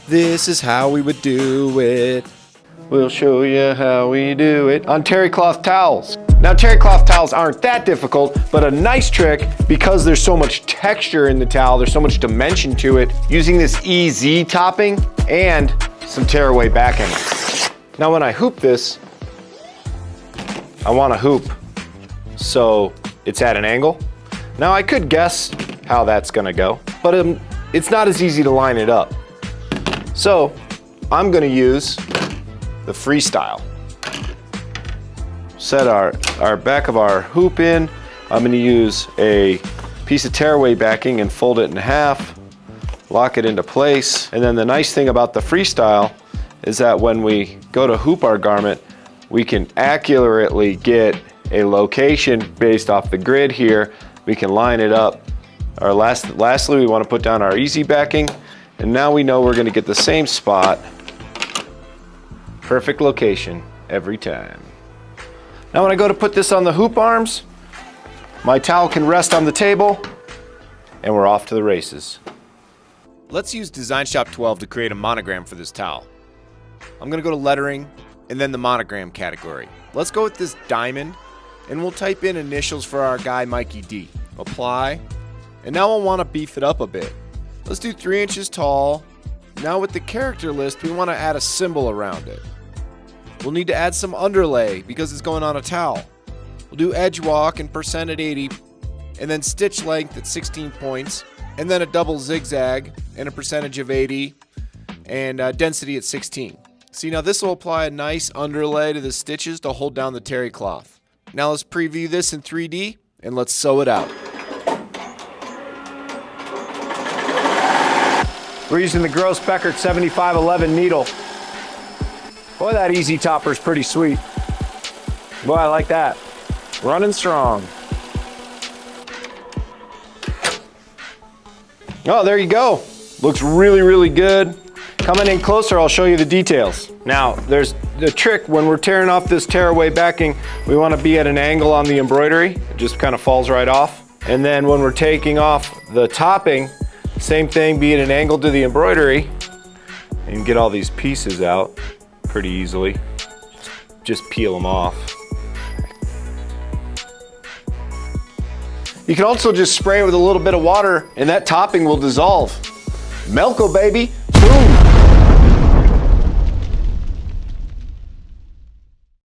This is how we would do it. We'll show you how we do it on terry cloth towels. Now, terry cloth towels aren't that difficult, but a nice trick, because there's so much texture in the towel, there's so much dimension to it, using this EZ topping and some tearaway backing. Now, when I hoop this, I want to hoop so it's at an angle. Now, I could guess how that's gonna go, but it's not as easy to line it up. So I'm gonna use the freestyle. Set our back of our hoop in. I'm gonna use a piece of tearaway backing and fold it in half, lock it into place. And then the nice thing about the freestyle is that when we go to hoop our garment, we can accurately get a location based off the grid here. We can line it up. Lastly, we want to put down our easy backing, and now we know we're going to get the same spot. Perfect location every time. Now when I go to put this on the hoop arms, my towel can rest on the table, and we're off to the races. Let's use Design Shop 12 to create a monogram for this towel. I'm going to go to lettering and then the monogram category. Let's go with this diamond, and we'll type in initials for our guy Mikey D. Apply, and now we'll want to beef it up a bit. Let's do 3 inches tall. Now with the character list, we want to add a symbol around it. We'll need to add some underlay because it's going on a towel. We'll do edge walk and percent at 80, and then stitch length at 16 points, and then a double zigzag and a percentage of 80, and density at 16. See, now this will apply a nice underlay to the stitches to hold down the terry cloth. Now let's preview this in 3D and let's sew it out. We're using the Gross Beckert 7511 needle. Boy, that easy topper is pretty sweet. Boy, I like that. Running strong. Oh, there you go. Looks really, really good. Coming in closer, I'll show you the details. Now, there's the trick when we're tearing off this tearaway backing, we want to be at an angle on the embroidery. It just kind of falls right off. And then when we're taking off the topping, same thing, be at an angle to the embroidery, and get all these pieces out pretty easily. Just peel them off. You can also just spray it with a little bit of water and that topping will dissolve. Melco, baby.